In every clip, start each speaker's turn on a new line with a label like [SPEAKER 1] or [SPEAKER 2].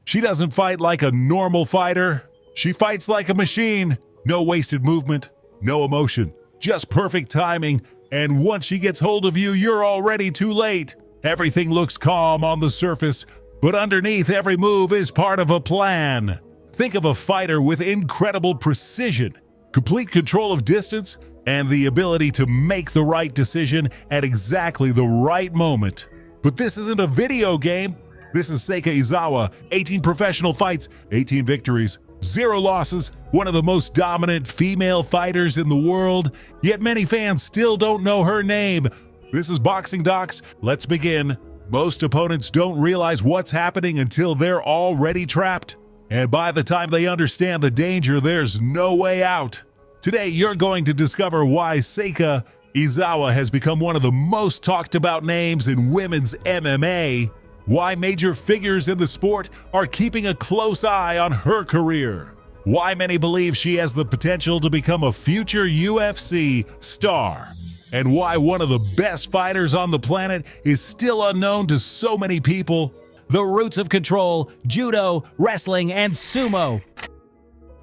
[SPEAKER 1] She doesn't fight like a normal fighter. She fights like a machine. No wasted movement, no emotion, just perfect timing. And once she gets hold of you, you're already too late. Everything looks calm on the surface, but underneath every move is part of a plan. Think of a fighter with incredible precision, complete control of distance, and the ability to make the right decision at exactly the right moment. But this isn't a video game. This is Seika Izawa, 18 professional fights, 18 victories, 0 losses, one of the most dominant female fighters in the world, yet many fans still don't know her name. This is Boxing Docs. Let's begin. Most opponents don't realize what's happening until they're already trapped. And by the time they understand the danger, there's no way out. Today, you're going to discover why Seika Izawa has become one of the most talked about names in women's MMA, why major figures in the sport are keeping a close eye on her career, why many believe she has the potential to become a future UFC star, and why one of the best fighters on the planet is still unknown to so many people. The roots of control, judo, wrestling, and sumo.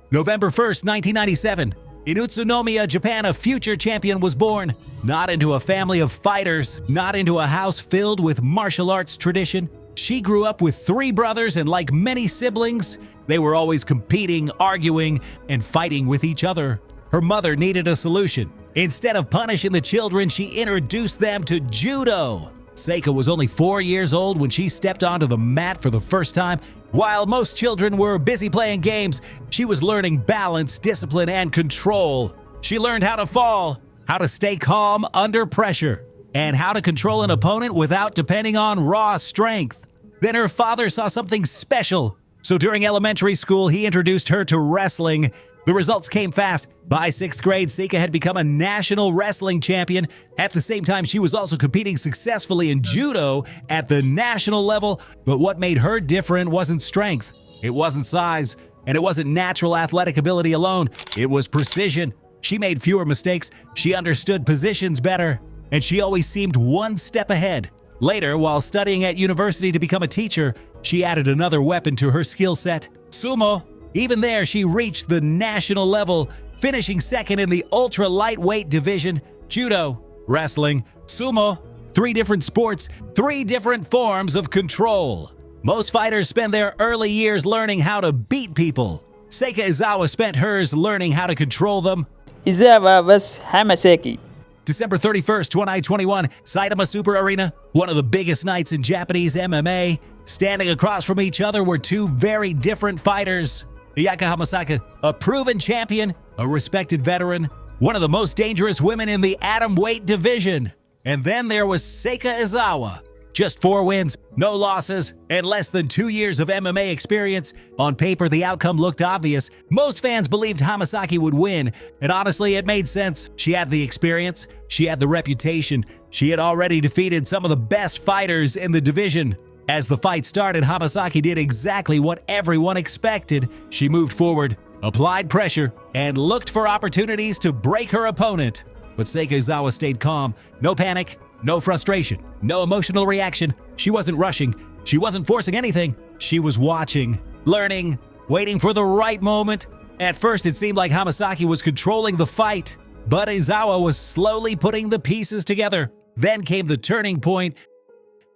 [SPEAKER 1] November 1st, 1997. In Utsunomiya, Japan, a future champion was born. Not into a family of fighters, not into a house filled with martial arts tradition. She grew up with 3 brothers, and like many siblings, they were always competing, arguing, and fighting with each other. Her mother needed a solution. Instead of punishing the children, she introduced them to judo. Seika was only 4 years old when she stepped onto the mat for the first time. While most children were busy playing games, she was learning balance, discipline, and control. She learned how to fall, how to stay calm under pressure, and how to control an opponent without depending on raw strength. Then her father saw something special. So during elementary school, he introduced her to wrestling. The results came fast. By 6th grade, Seika had become a national wrestling champion. At the same time, she was also competing successfully in judo at the national level. But what made her different wasn't strength, it wasn't size, and it wasn't natural athletic ability alone. It was precision. She made fewer mistakes, she understood positions better, and she always seemed one step ahead. Later, while studying at university to become a teacher, she added another weapon to her skill set: sumo. Even there, she reached the national level, finishing second in the ultra-lightweight division. Judo, wrestling, sumo, 3 different sports, 3 different forms of control. Most fighters spend their early years learning how to beat people. Seika Izawa spent hers learning how to control them.
[SPEAKER 2] Izawa vs Hamasaki.
[SPEAKER 1] December 31st, 2021, Saitama Super Arena, one of the biggest nights in Japanese MMA. Standing across from each other were 2 very different fighters. Ayaka Hamasaki, a proven champion, a respected veteran, one of the most dangerous women in the atom-weight division. And then there was Seika Izawa. Just 4 wins, no losses, and less than 2 years of MMA experience. On paper, the outcome looked obvious. Most fans believed Hamasaki would win, and honestly, it made sense. She had the experience, she had the reputation, she had already defeated some of the best fighters in the division. As the fight started, Hamasaki did exactly what everyone expected. She moved forward, applied pressure, and looked for opportunities to break her opponent. But Seika Izawa stayed calm. No panic, no frustration, no emotional reaction. She wasn't rushing. She wasn't forcing anything. She was watching, learning, waiting for the right moment. At first, it seemed like Hamasaki was controlling the fight, but Izawa was slowly putting the pieces together. Then came the turning point.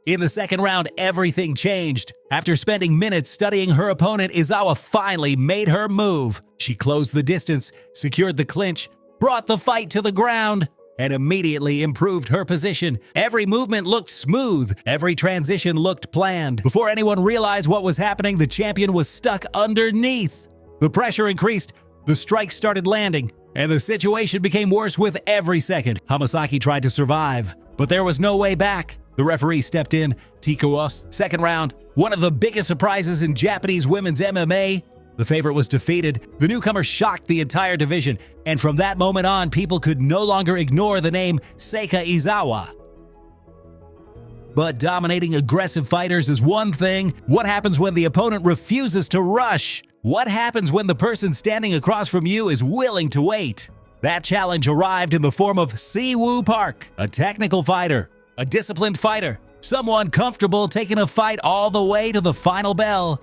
[SPEAKER 1] In the second round, everything changed. After spending minutes studying her opponent, Izawa finally made her move. She closed the distance, secured the clinch, brought the fight to the ground, and immediately improved her position. Every movement looked smooth. Every transition looked planned. Before anyone realized what was happening, the champion was stuck underneath. The pressure increased, the strikes started landing, and the situation became worse with every second. Hamasaki tried to survive, but there was no way back. The referee stepped in. TKO. Second round. One of the biggest surprises in Japanese women's MMA. The favorite was defeated. The newcomer shocked the entire division. And from that moment on, people could no longer ignore the name Seika Izawa. But dominating aggressive fighters is one thing. What happens when the opponent refuses to rush? What happens when the person standing across from you is willing to wait? That challenge arrived in the form of Siwoo Park, a technical fighter, a disciplined fighter, someone comfortable taking a fight all the way to the final bell.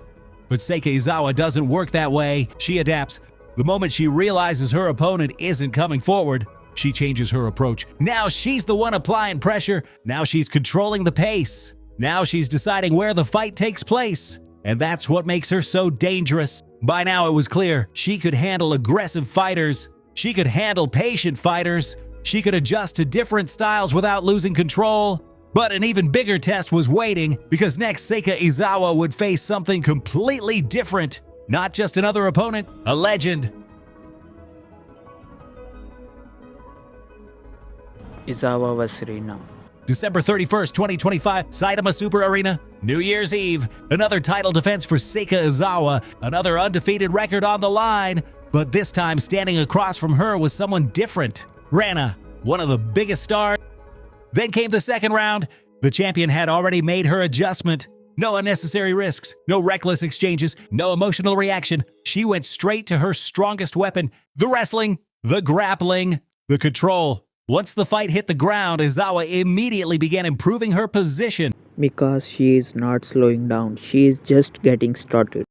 [SPEAKER 3] But Seika Izawa doesn't work that way. She adapts. The moment she realizes her opponent isn't coming forward, she changes her approach. Now she's the one applying pressure. Now she's controlling the pace. Now she's deciding where the fight takes place. And that's what makes her so dangerous. By now it was clear she could handle aggressive fighters. She could handle patient fighters. She could adjust to different styles without losing control. But an even bigger test was waiting, because next Seika Izawa would face something completely different. Not just another opponent, a legend.
[SPEAKER 2] Izawa vs Reina.
[SPEAKER 3] December 31st, 2025, Saitama Super Arena, New Year's Eve. Another title defense for Seika Izawa, another undefeated record on the line. But this time, standing across from her was someone different. Reina, one of the biggest stars. Then came the second round. The champion had already made her adjustment. No unnecessary risks, no reckless exchanges, no emotional reaction. She went straight to her strongest weapon, the wrestling, the grappling, the control. Once the fight hit the ground, Izawa immediately began improving her position.
[SPEAKER 2] Because she is not slowing down, she is just getting started.